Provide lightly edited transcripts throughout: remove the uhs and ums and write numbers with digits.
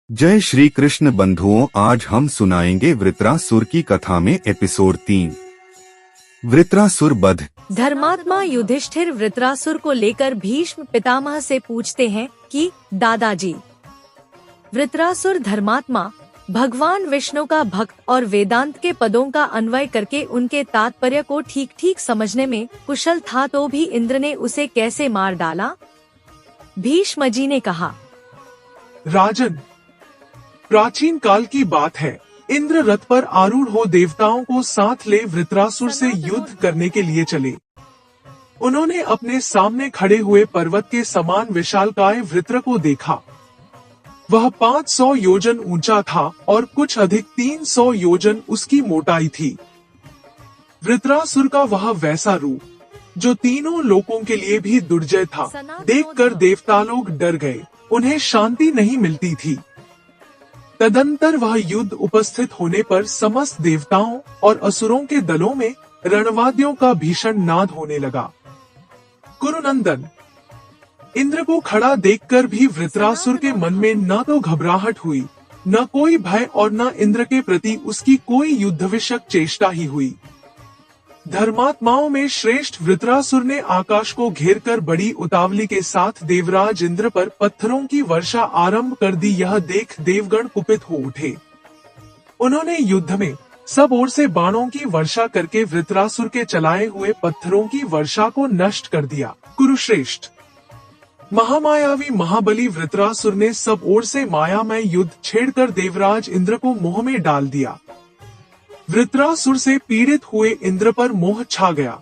जय श्री कृष्ण बंधुओं, आज हम सुनाएंगे वृत्रासुर की कथा में एपिसोड 3 वृत्रासुर वध। धर्मात्मा युधिष्ठिर वृत्रासुर को लेकर भीष्म पितामह से पूछते हैं कि दादाजी, वृत्रासुर धर्मात्मा भगवान विष्णु का भक्त और वेदांत के पदों का अन्वय करके उनके तात्पर्य को ठीक ठीक समझने में कुशल था, तो भी इंद्र ने उसे कैसे मार डाला? भीष्म जी ने कहा, राजन, प्राचीन काल की बात है। इंद्र रथ पर आरूढ़ हो देवताओं को साथ ले वृत्रासुर से युद्ध करने के लिए चले। उन्होंने अपने सामने खड़े हुए पर्वत के समान विशालकाय वृत्र को देखा। वह 500 योजन ऊंचा था और कुछ अधिक 300 योजन उसकी मोटाई थी। वृत्रासुर का वह वैसा रूप जो तीनों लोकों के लिए भी दुर्जय था, देखकर देवता लोग डर गए। उन्हें शांति नहीं मिलती थी। तदंतर वह युद्ध उपस्थित होने पर समस्त देवताओं और असुरों के दलों में रणवाद्यों का भीषण नाद होने लगा। कुरुनंदन, इंद्र को खड़ा देखकर भी वृत्रासुर के मन में न तो घबराहट हुई, न कोई भय और न इंद्र के प्रति उसकी कोई युद्धविषयक चेष्टा ही हुई। धर्मात्माओं में श्रेष्ठ वृत्रासुर ने आकाश को घेरकर बड़ी उतावली के साथ देवराज इंद्र पर पत्थरों की वर्षा आरंभ कर दी। यह देख देवगण कुपित हो उठे। उन्होंने युद्ध में सब ओर से बाणों की वर्षा करके वृत्रासुर के चलाए हुए पत्थरों की वर्षा को नष्ट कर दिया। कुरुश्रेष्ठ, महामायावी महाबली वृत्रासुर ने सब ओर से मायामय युद्ध छेड़कर देवराज इंद्र को मोह में डाल दिया। वृत्रासुर से पीड़ित हुए इंद्र पर मोह छा गया।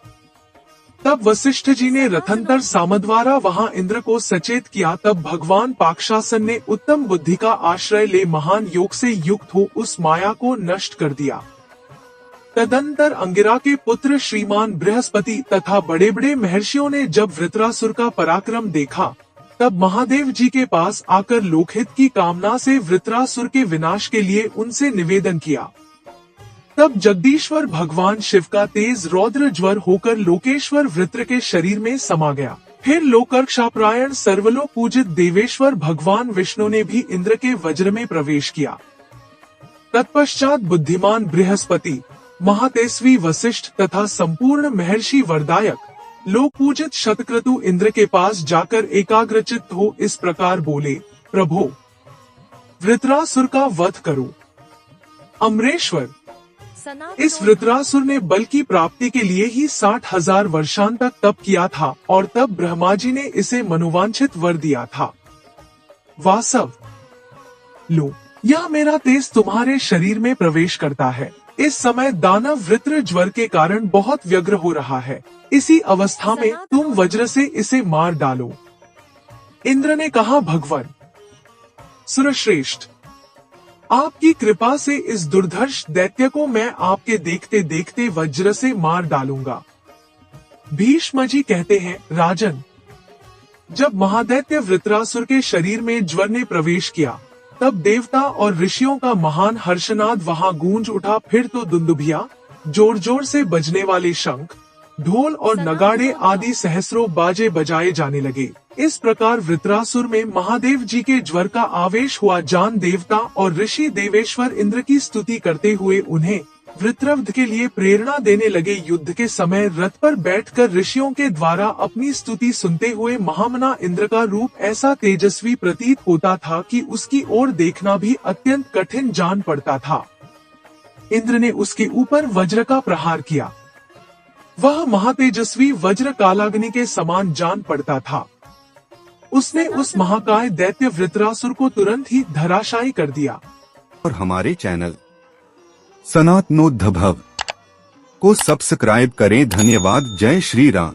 तब वशिष्ठ जी ने रथंतर सामद्वारा वहां इंद्र को सचेत किया। तब भगवान पाक्षासन ने उत्तम बुद्धि का आश्रय ले महान योग से युक्त हो उस माया को नष्ट कर दिया। तदंतर अंगिरा के पुत्र श्रीमान बृहस्पति तथा बड़े बड़े महर्षियों ने जब वृत्रासुर का पराक्रम देखा, तब महादेव जी के पास आकर लोकहित की कामना से वृत्रासुर के विनाश के लिए उनसे निवेदन किया। तब जगदीश्वर भगवान शिव का तेज रौद्र ज्वर होकर लोकेश्वर वृत्र के शरीर में समा गया। फिर लोकर्क्षापरायण सर्वलोक पूजित देवेश्वर भगवान विष्णु ने भी इंद्र के वज्र में प्रवेश किया। तत्पश्चात बुद्धिमान बृहस्पति, महातेजस्वी वशिष्ठ तथा संपूर्ण महर्षि वरदायक लोक पूजित शतक्रतु इंद्र के पास जाकर एकाग्रचित्त हो इस प्रकार बोले, प्रभो, वृत्रासुर का वध करो। अमरेश्वर, इस वृत्रासुर ने बल की प्राप्ति के लिए ही 60,000 वर्षांत तक किया था और तब ब्रह्मा जी ने इसे मनोवांछित वर दिया था। वासव, लो, यह मेरा तेज तुम्हारे शरीर में प्रवेश करता है। इस समय दानव वृत्र ज्वर के कारण बहुत व्यग्र हो रहा है। इसी अवस्था में तुम वज्र से इसे मार डालो। इंद्र ने कहा, भगवान सुरश्रेष्ठ, आपकी कृपा से इस दुर्धर्ष दैत्य को मैं आपके देखते देखते वज्र से मार डालूंगा। भीष्म जी कहते हैं, राजन, जब महादैत्य वृत्रासुर के शरीर में ज्वर ने प्रवेश किया, तब देवता और ऋषियों का महान हर्षनाद वहां गूंज उठा। फिर तो दुंदुभिया, जोर जोर से बजने वाले शंख, ढोल और नगाड़े आदि सहस्रों बाजे बजाए जाने लगे। इस प्रकार वृत्रासुर में महादेव जी के ज्वर का आवेश हुआ। जान देवता और ऋषि देवेश्वर इंद्र की स्तुति करते हुए उन्हें वृत्रवध के लिए प्रेरणा देने लगे। युद्ध के समय रथ पर बैठकर ऋषियों के द्वारा अपनी स्तुति सुनते हुए महामना इंद्र का रूप ऐसा तेजस्वी प्रतीत होता था कि उसकी ओर देखना भी अत्यंत कठिन जान पड़ता था। इंद्र ने उसके ऊपर वज्र का प्रहार किया। वह महातेजस्वी वज्र कालाग्नि के समान जान पड़ता था। उसने उस महाकाय दैत्य वृत्रासुर को तुरंत ही धराशायी कर दिया। और हमारे चैनल सनातनोद्भव को सब्सक्राइब करें। धन्यवाद। जय श्री राम।